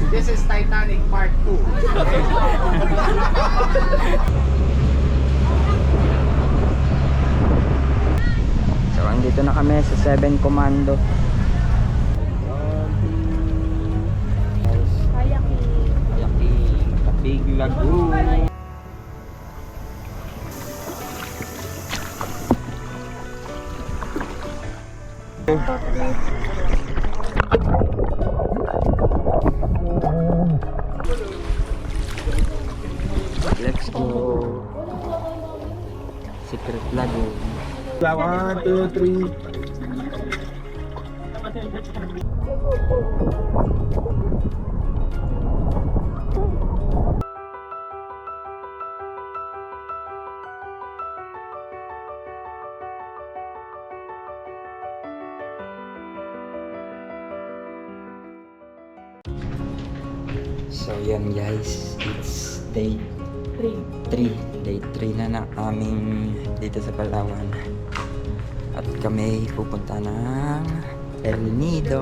This is Titanic Part 2. So, andito na kami sa 7 Commando. Kayaking, Big Lagoon. Let's go. Secret Lagoon. 1, 2, 3. So yan guys, it's day 3. Day 3 na ng aming dito sa Palawan. At kami pupunta ng El Nido.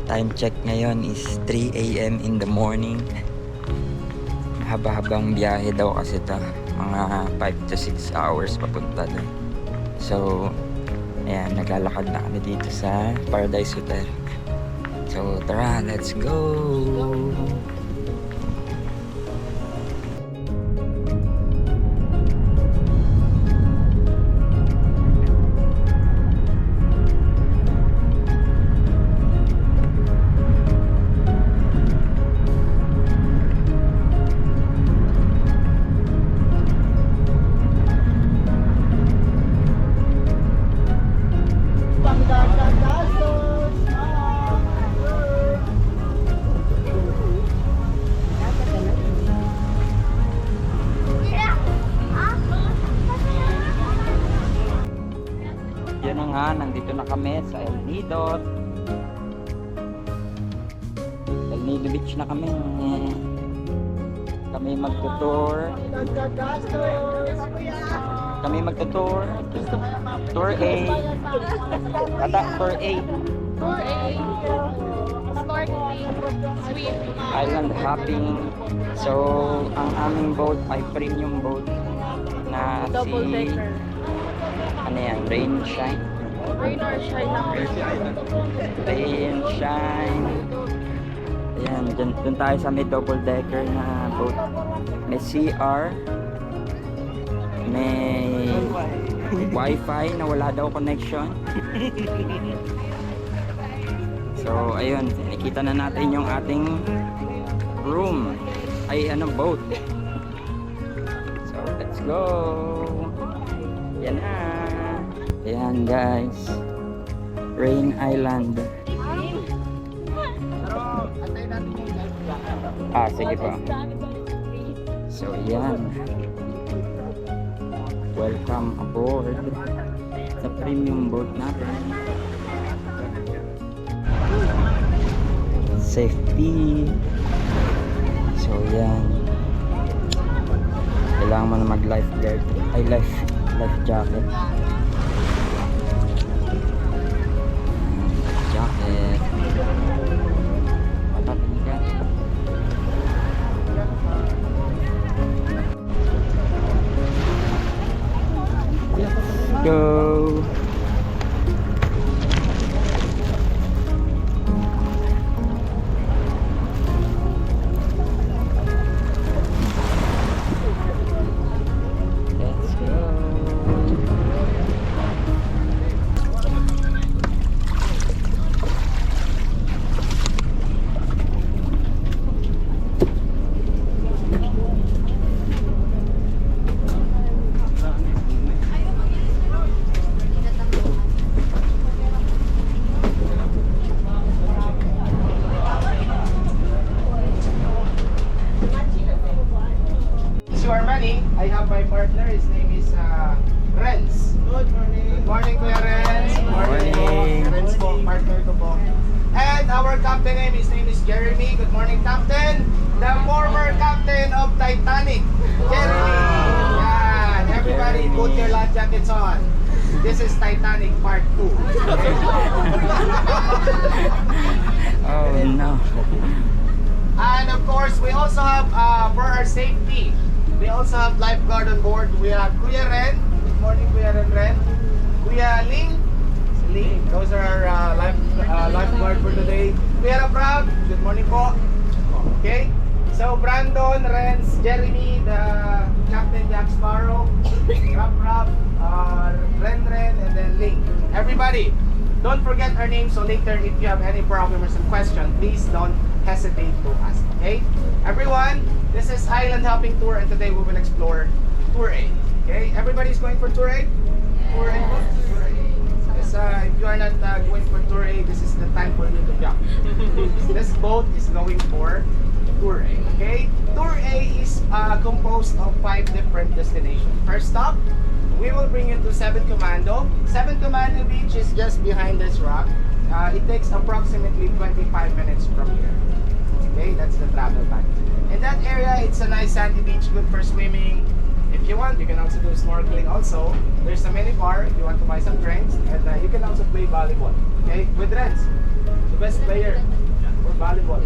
Time check ngayon is 3 AM in the morning. Haba-habang biyahe daw kasi ito. Mga 5 to 6 hours papunta doon. So, ayan, naglalakad na kami dito sa Paradise Hotel. So, tara, let's go! Yan na nga, nandito na kami sa El Nido. El Nido Beach na kami. Kami magtutour. Tour A. Kata, Tour A. Snorkeling, swim, Island hopping. So, ang aming boat ay premium boat na double si... decker. Ano yan? Rain Shine? Rain or shine lang. Rain Shine. Ayan, dun tayo sa may double decker na boat. May CR. May Wi-Fi na wala daw connection. So, ayun, nakita na natin yung ating room. Ay, boat. So, let's go. Yan na. Ayan, guys. Rain Island. Sige po. So, yan. Welcome aboard sa premium boat natin. Safety. So yan, kailangan mo na mag lifeguard ay life jacket. Jacket patatin ka. Go. I have my partner, his name is Renz. Good morning. Good morning, Kuya Renz. Good Morning. Renz po, partner ko po. And our captain name, his name is Jeremy. Good morning, Captain. The former captain of Titanic, Jeremy. Yan. Everybody put your life jackets on. This is Titanic Part 2. Okay? Oh no. And of course, we also have, for our safety, we also have lifeguard on board. We have Kuya Ren. Good morning, Kuya Ren. Kuya Ling. Those are our lifeguard for today. Kuya Rob. Good morning po. Okay. So Brandon, Renz, Jeremy, the Captain Jack Sparrow, Rob, Ren, and then Ling. Everybody, don't forget our names. So later, if you have any problem or some question, please don't hesitate to ask. Okay. Everyone, this is Island Hopping Tour, and today we will explore Tour A. Okay. Everybody's going for Tour A. Tour A. Tour A. Yes, if you are not going for Tour A, this is the time for you to jump. This boat is going for Tour A. Okay? Tour A is composed of 5 different destinations. First stop, we will bring you to Seven Commando. Seven Commando Beach is just behind this rock. It takes approximately 25 minutes from here. Okay? That's the travel time. In that area, it's a nice sandy beach, good for swimming. If you want, you can also do snorkeling also. There's a mini bar if you want to buy some drinks. And you can also play volleyball. Okay? With Renz, the best player for volleyball.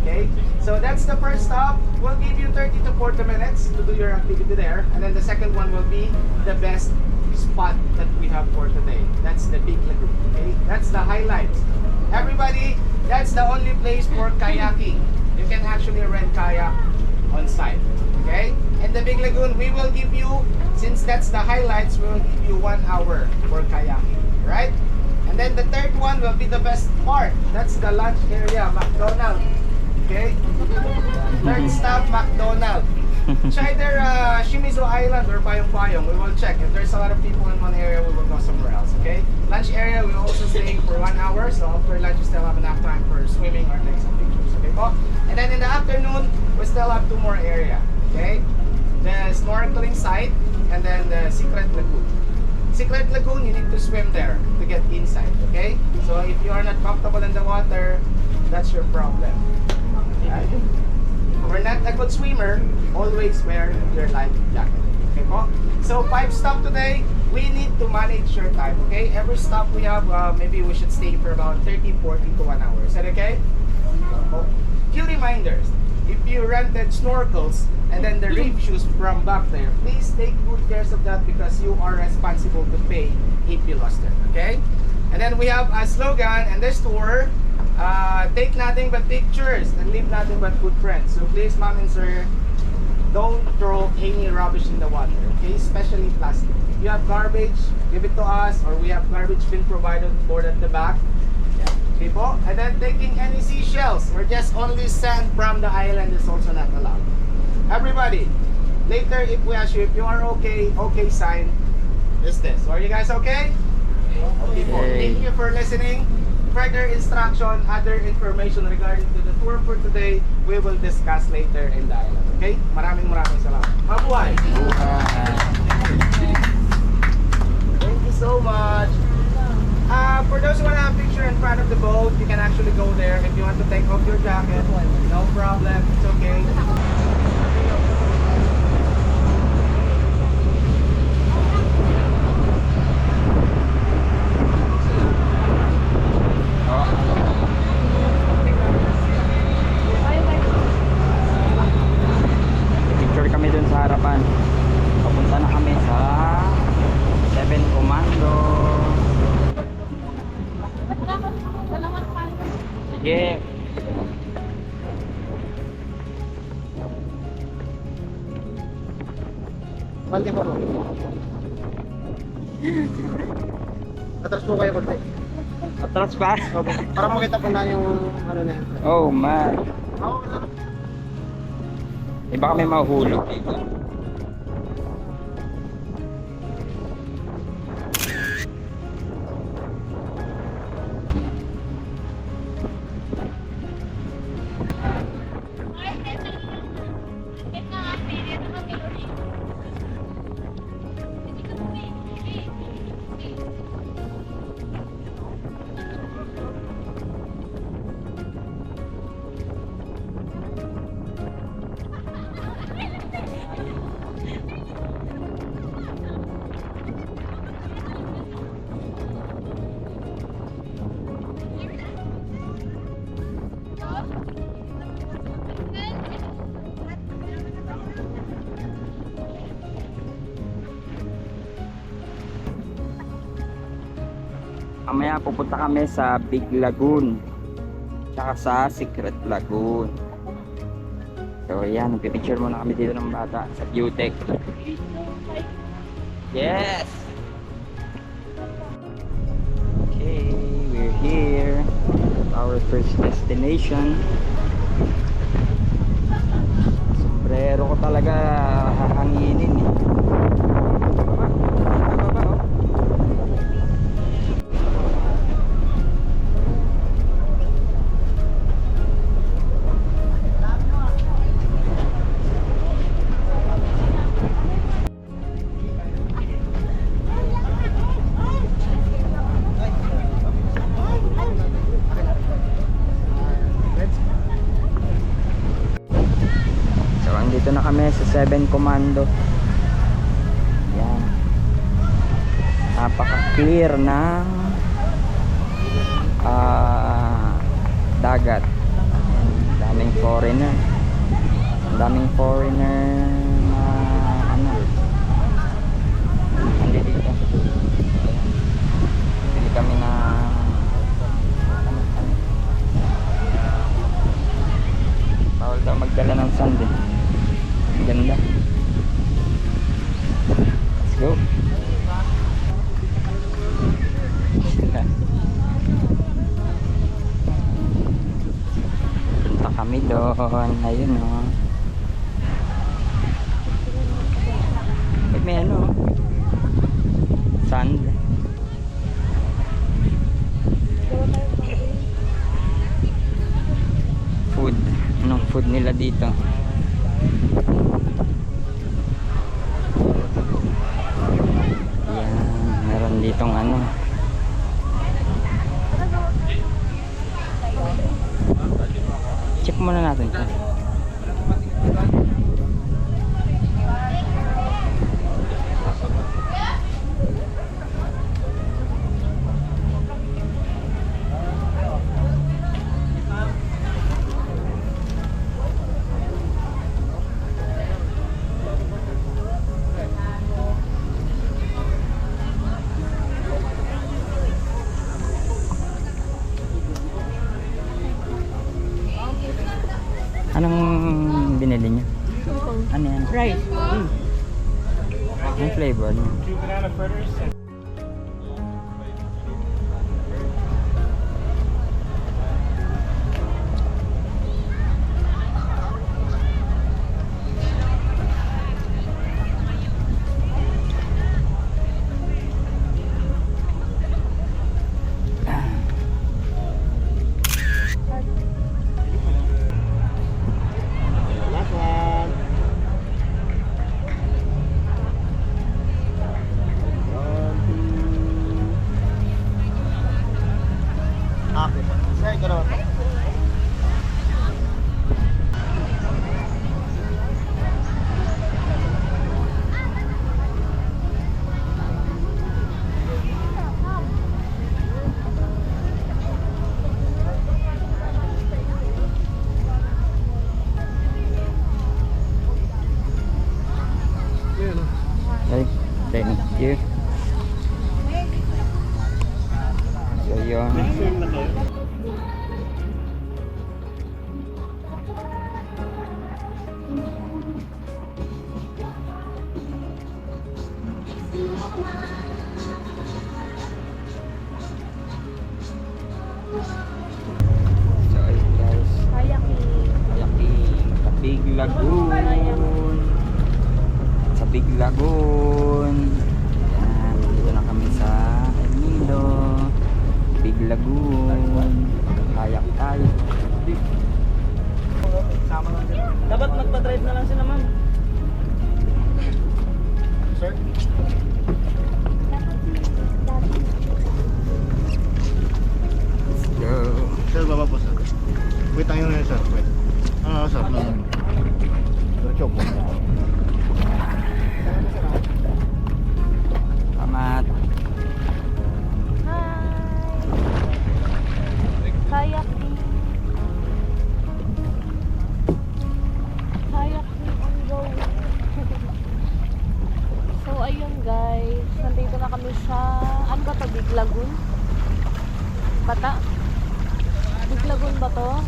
Okay? So that's the first stop. We'll give you 30 to 40 minutes to do your activity there. And then the second one will be the best spot that we have for today. That's the Big Lagoon. Okay? That's the highlights. Everybody, that's the only place for kayaking. You can actually rent kayak on site. Okay? In the Big Lagoon, we will give you, since that's the highlights, we will give you 1 hour for kayaking. Right? And then the third one will be the best part. That's the lunch area, McDonald's. Okay? Third stop, McDonald's. It's either Shimizu Island or Payong Payong. We will check. If there's a lot of people in one area, we will go somewhere else. Okay? Lunch area, we will also stay for 1 hour. So after lunch, we still have enough time for swimming or taking some pictures. Okay po? And then in the afternoon, we still have 2 more area. Okay? The snorkeling site and then the Secret Lagoon. Secret Lagoon, you need to swim there to get inside. Okay? So if you are not comfortable in the water, that's your problem. Right? We're not a good swimmer, always wear your life jacket. Okay po? So 5 stop today, we need to manage your time. Okay? Every stop we have, maybe we should stay for about 30, 40 to 1 hour. Is that okay? Few reminders. If you rented snorkels and then the reef shoes from back there, please take good care of that because you are responsible to pay if you lost it. Okay? And then we have a slogan and this tour, take nothing but pictures and leave nothing but good friends. So please, ma'am and sir, don't throw any rubbish in the water, okay? Especially plastic. If you have garbage, give it to us, or we have garbage bin provided board at the back. Yeah. Okay po? And then taking any seashells or just only sand from the island is also not allowed. Everybody, later if we ask you if you are okay, okay sign is this. So are you guys okay? Okay po. Thank you for listening. Further instruction, other information regarding to the tour for today, we will discuss later in the island. Okay? Maraming salamat. Mabuhay! Thank you so much. For those who want to have a picture in front of the boat, you can actually go there. If you want to take off your jacket, no problem. It's okay. Picture kami dun sa harapan. Papunta na kami sa Seven Commando. Sige. Bante po. Atras po kayo konti. Atras pa? Para makita po na yung ano na yun. Oh man. Iba kami mahuhulog. Mamaya pupunta kami sa Big Lagoon. Tsaka sa Secret Lagoon. So ayan, nagpipicture muna kami dito ng bata sa Beautech. Yes! Okay, we're here. Our first destination. Sombrero ko talaga hahanginin eh. Baba, baba, oh. So, andito na kami sa 7 Commando. Yan. Napaka-clear ng dagat. Ayan, daming foreigner. Daming foreigner na ano. Andito dito. Pili kami na bawal daw magdala ng sand eh. Ang ganda. Let's go. Punta kami doon. Ayun o. May ano oh. Sand. Food. Anong food nila dito? Yan, meron ditong ano. Check muna natin ito. Anong binili niyo? Ano yan? Rice. Ang flavor niya? Last one. Okay. Sir, gano'n. Okay, thank you. So yun. So ayun guys. Kayaking. Kayaking sa Big Lagoon. Sa Big Lagoon. Yan, dito na kami sa El Nido. Big Lagoon. Kayak tayo. Dapat magpa-drive na lang sila, ma'am. Sir? Let's go. Sir, baba po, sir. Wait, tayo na yun, sir. Wait. Ano, sir? Diretso po. Salamat. Hi. Kayaking. Kayaking on going. So ayun guys, nandito na kami sa ano ba to, Big Lagoon? Bata? Biglagon ba to?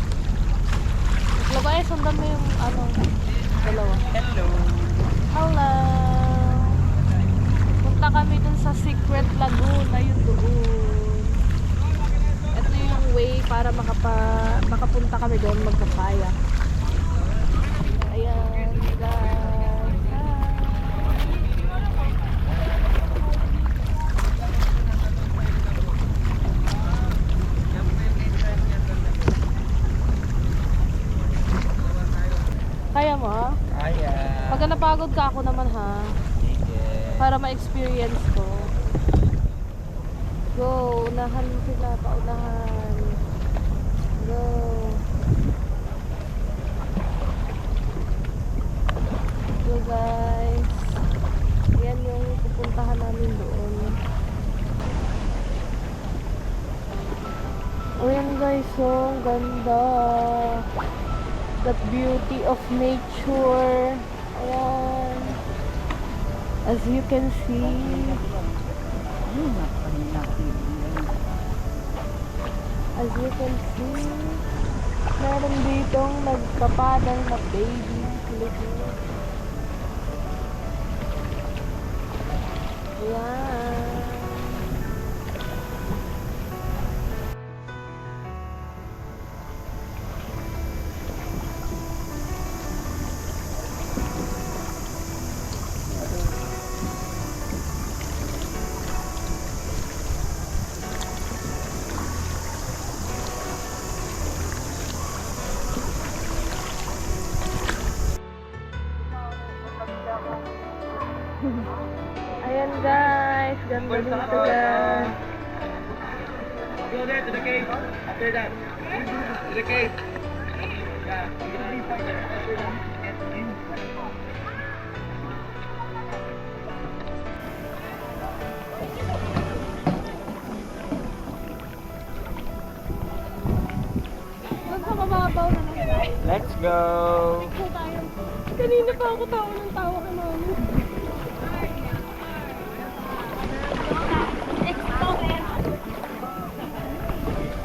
Biglagon, eh, sundan mo yung ano, dalawa. Hello. Hello! Punta kami dun sa Secret Lagoon. Ayun doon. Ito yung way para makapunta kami doon magpapaya. Ayan, guys. Kaya mo, ha? Kaya. Pagka napagod ka, ako naman, ha? Sige. Para ma-experience ko. Go, unahan mo sila, paunahan. Go. Go, guys. Yan yung pupuntahan namin doon. Ayan, guys, oh, ang ganda. That beauty of nature. Ayan. As you can see. As you can see, meron ditong nagpapadang na baby. Ayan. Ayan, guys, ganda dito, guys. Go there to the cave. After that. To the cave. Yeah. Doon sa mababaw na lang, guys. Let's go. Ikaw tayo. Kanina pa ako tawa ng tawa ka namin.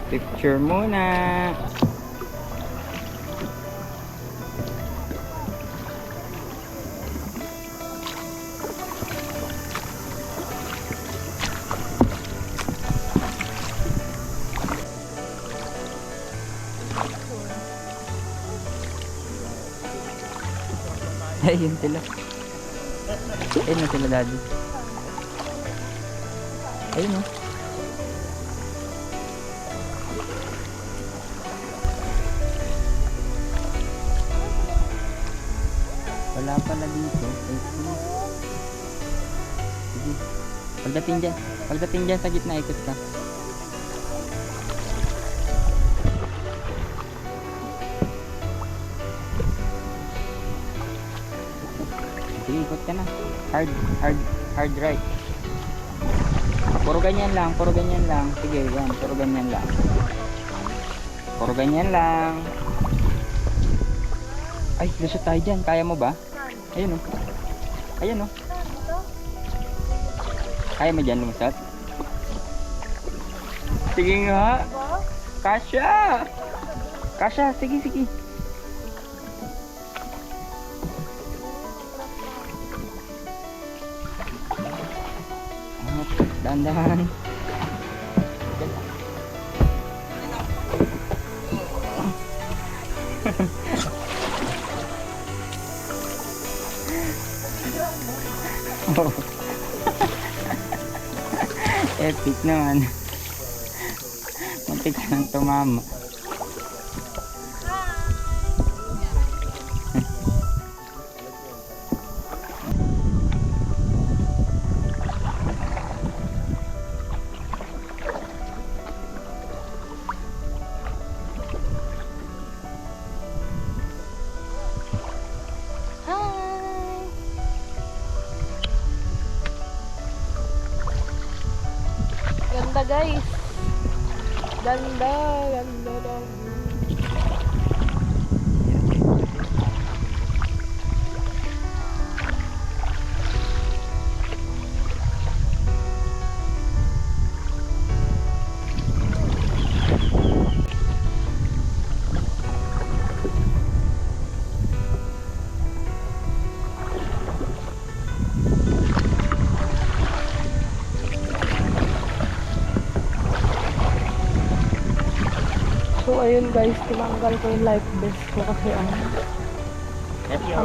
Picture muna. Ayun sila. Ayun na sila, daddy. Ayun o. Wala pala dito. Sige. Pagdating dyan sa gitna, ikot ka. Sige, ikot ka na. Hard right. Puro ganyan lang. Sige, yan. Puro ganyan lang. Ay, lusot tayo dyan. Kaya mo ba? Ayun o. Ayun o. Kaya mo dyan lumusot? Sige nga. Kasya, sige. Dahan-dahan. Epic naman. Muntik ka nang tumama. Ganda, guys. Ganda daw. ayun guys, tinanggal ko yung life vest ko kasi ang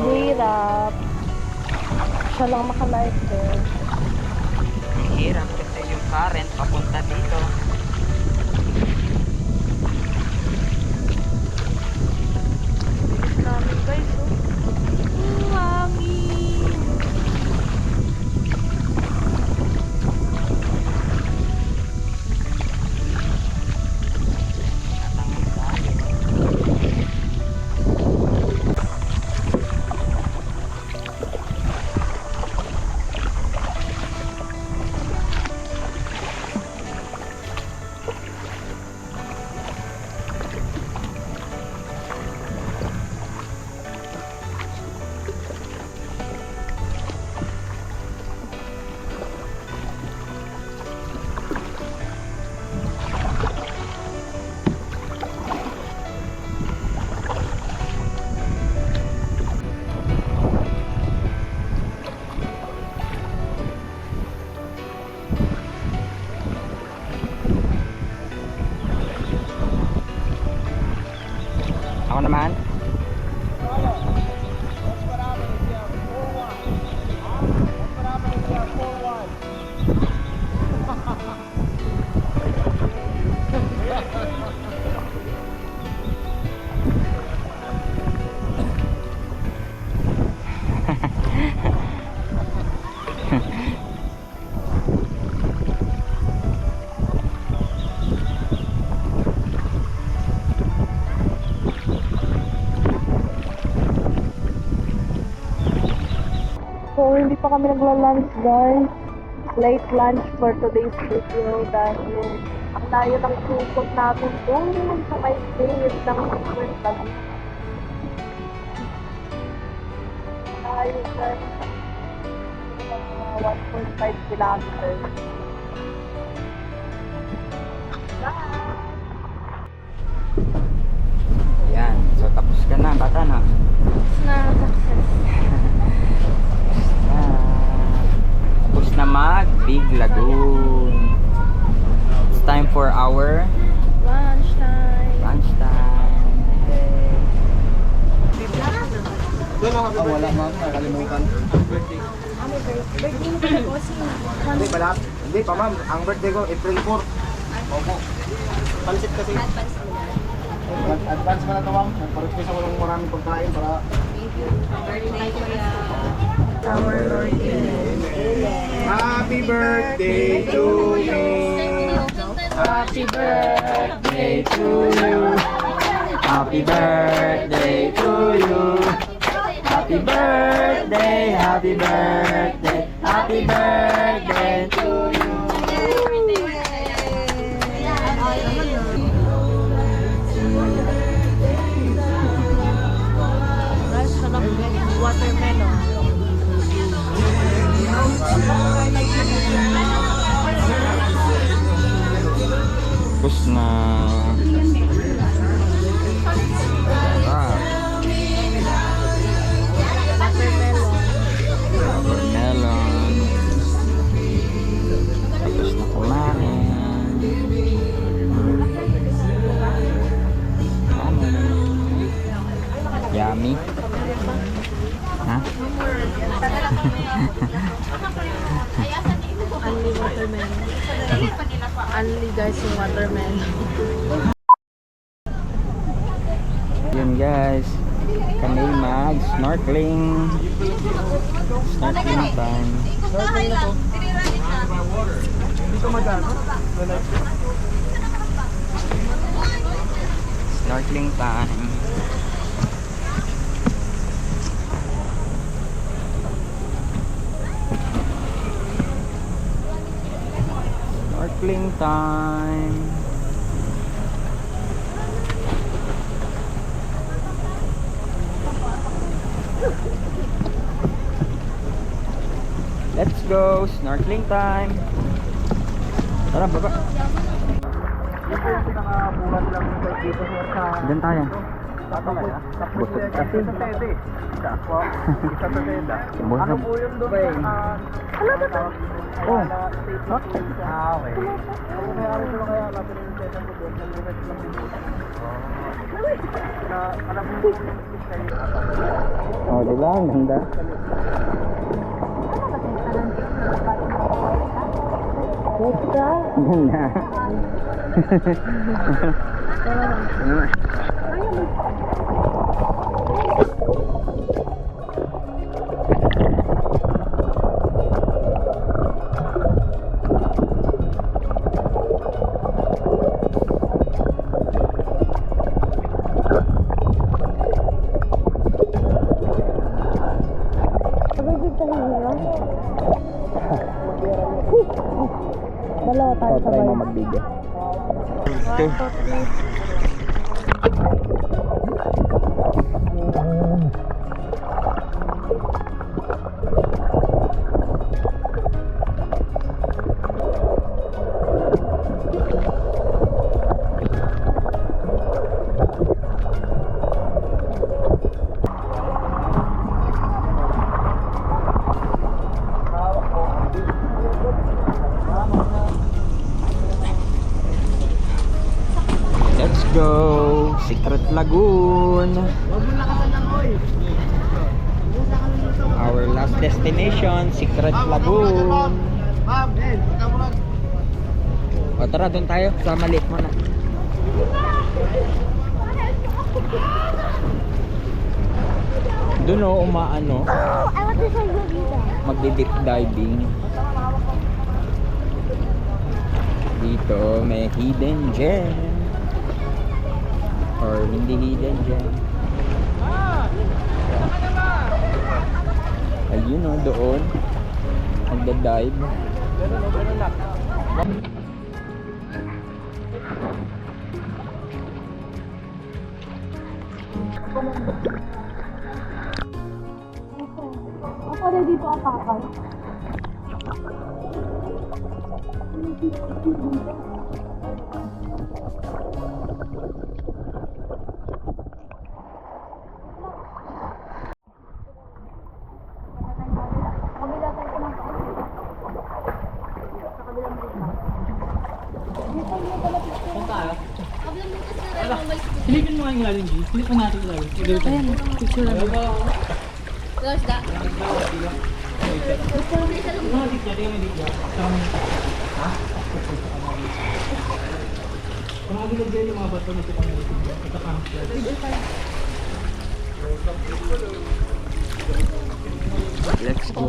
hirap. Siya lang maka-life vest. Ang hirap kasi yung current papunta dito. Bilis namin guys, oh. Hangin. Ako naman. So, hindi pa kami nagla-lunch guys. Late lunch for today's video dahil ang layo ng tukot natin doon sa may gate ng Secret Lagoon. Layo guys. 1.5 kilometers. Yan. So tapos ka na, bata na. Na success. Tapos na mag Big Lagoon. It's time for our Lunchtime. lunchtime. Wala ma'am, nakalimutan. Hindi pala. Hindi pa ma'am. Ang birthday ko, April 4. Opo. Pansit kasi. Advance ka na ito ma'am. Nagpa-request ako ng maraming pagkain para... Our Lord Happy birthday to me. Happy birthday to you. Happy birthday to you. Happy birthday, happy birthday, happy birthday to you. Guys, sarap yung watermelon. Tapos na. Ah, watermelon. Tapos na kumain. Yummy. Ha? Only watermelon. Only guys yung watermelon. Yun guys. Kami mag snorkeling. Snorkeling time. Dito magano? Snorkeling time. Snorkeling time. Let's go, snorkeling time. Tara, baba. Dito yung pinakabuhat lang dito sir sa... Doon tayo. Busog kasi. Isa tede. Isa po. Isa tede. Busog. Po yun doon? Ano ba ito? Oh. Okay. Ako may araw ko kaya natin yung tede ko doon. Nag-direct lang din doon. Alam mo Oh, di ba? Ang ganda. Puta. Ganda. Nabibig ka nila. Dalawa tayo So, try sabay. mo mag-video. 1, 2, 3. Let's go! Secret Lagoon! Our last destination, Secret Lagoon! Ma'am, Ben, punta mo lang. O tara, doon tayo. Sa maliit mo na. Doon o, umaano. I want to show you dito. Magdi-deep diving. Dito may hidden gem. Or hindi hidden gem. Ayun o, doon. Magda-dive. Ako na dito ang kakal. Kabila tayo kumakain. Sa kabilang bita. Dito yung malapit ko. Silipin mo nga yung lalim, G. Silipin natin yung lalim. Ayan, picture lang. Close that. Mga dikya, tingnan mo dikya. Ha? Kung agad dyan yung mga bato na ito pang naritin. Ito pa. Let's go.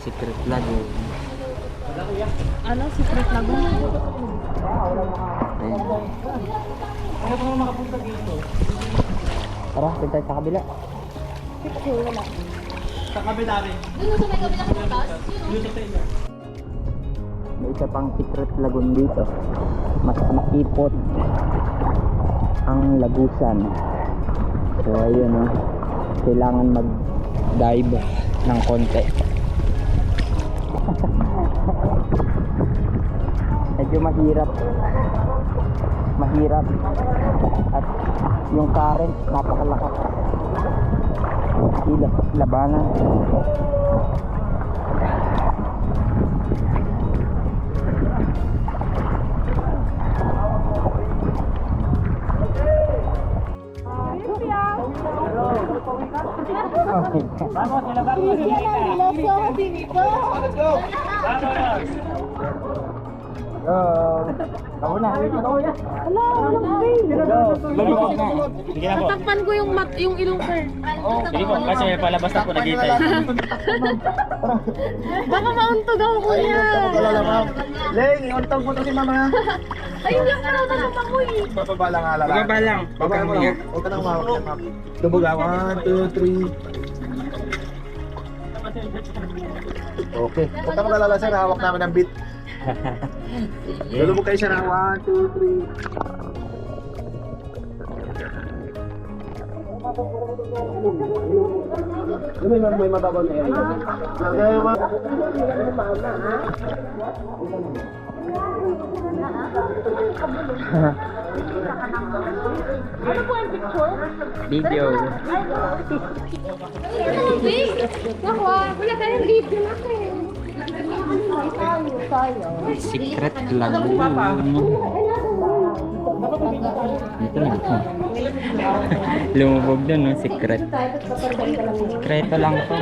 Secret Lagoon. Ano, secret lagoon? Ayun. Ano pa makapunta dito? Tara, doon tayo sa kabila. Picture, wala. Sa kabila rin. Doon sa may kabila ng butas. Dito sa inyo. May isa pang Secret Lagoon dito. Mas makipot ang lagusan. So ayun o. Kailangan mag-dive ng konti. Medyo mahirap. Mahirap. At yung current napakalakas. Labanan. Vamos, sila ba? Ako na. Wala, walang vein. Sige na po. Natakpan ko yung yung ilong ko. Sige po, kasi may palabas na po nagitay. Baka mauntog ako, kuya. Wala ma'am. Leng, iuntang po to si mama. Ayun lang na naman ako eh. Bababa lang ala. Bababa lang. Bababa mo lang. Huwag ka nang mawak yan, ma'am. Lubog lang. 1, 2, 3. Okay. Huwag ka nang lalala, sir. Hawak namin ang beat. Lulubog kayo siya ng 1, 2, 3. May matabang na yan. Ano po ang picture? Video. Naku, wala tayong video na kayo. Tayo. Secret Lagoon. Ito na. Lumubog dun, no? Secret. Sekreto lang to.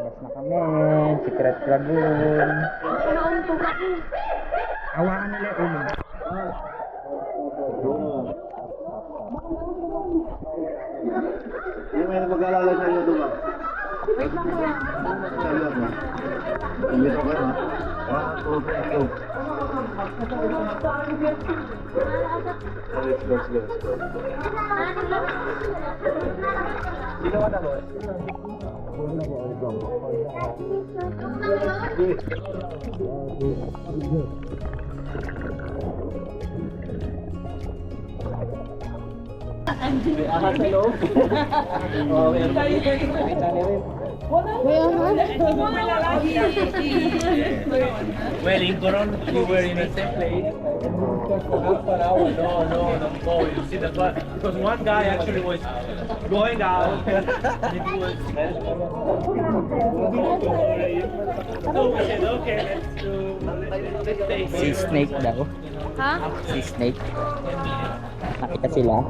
Yes na kami. Secret Lagoon. Hawakan nila yung ulo. Hindi may nagpag-alala sa iyo doon ba? Wait lang kuya. Dito ka na. 1, 2, 3, go. Let's go. Sino ka na ba? Ahas sa loob. Well, in Coron, we were in the same place. And we discussed for half an hour. No. You see that one? Because one guy actually was going out. And it was. So we said, okay, let's stay Si here. Snake daw. Ha? Si Snake. Nakita sila.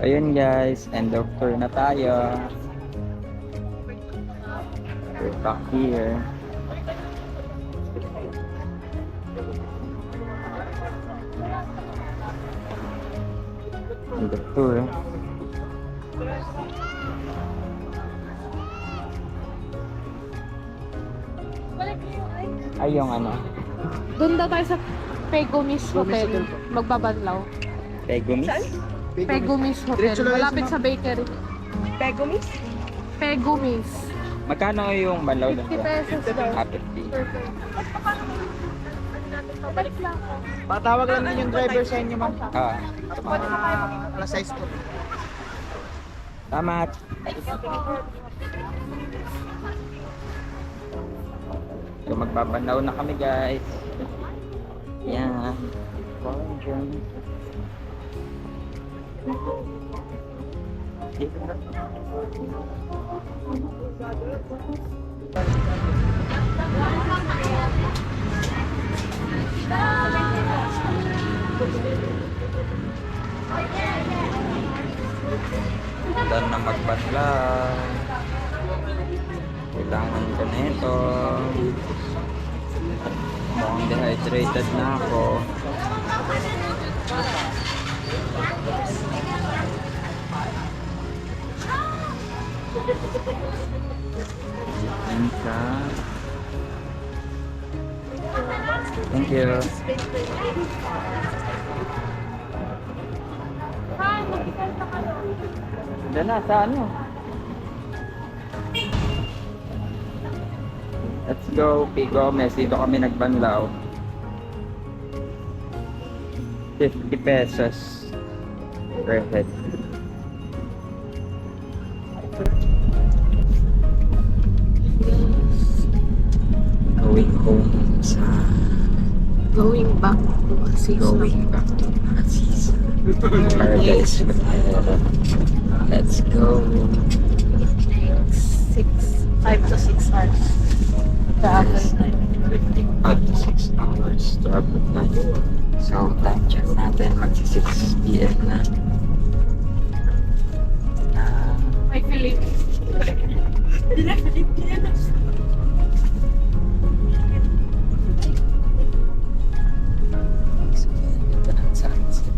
Ayun guys, end of tour na tayo. We're back here. End of tour. Ay, yung ano, Doon daw tayo sa Pegumis Hotel. Magbabanlaw. Pegumis? Pegumis Hotel. Malapit sa bakery. Pegumis? Pegumis. Magkano yung banlaw doon? 50 pesos daw. Ah, 50. Patawag lang din yung driver sa inyo, ma'am. Ah, Alas 6 po. tama. So magbabanaw na kami guys. Yan. Dan na magbatla. Kailangan ko na ito. Mukhang dehydrated na ako. And thank you. Doon na, sa ano? Let's go, P. Gomez. Dito kami nagbanlaw. 50 pesos per head. Going home sa... Going back to Asisa. Going back to Asisa. Paradise Hotel. Let's go. 5 to 6 hours. Travel time. 5 to 6 hours travel time. So, time check natin. Magsi 6 p.m. na. May Philippines. So, ito na ang sunset.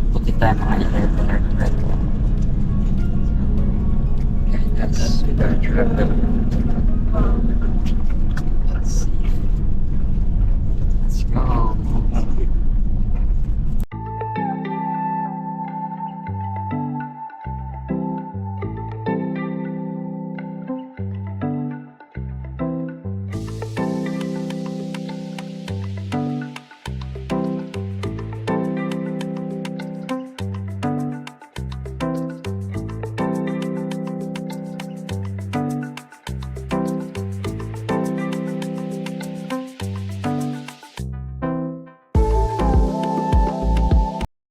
Puti tayo mga 11 or 12. Okay, that's with our travel.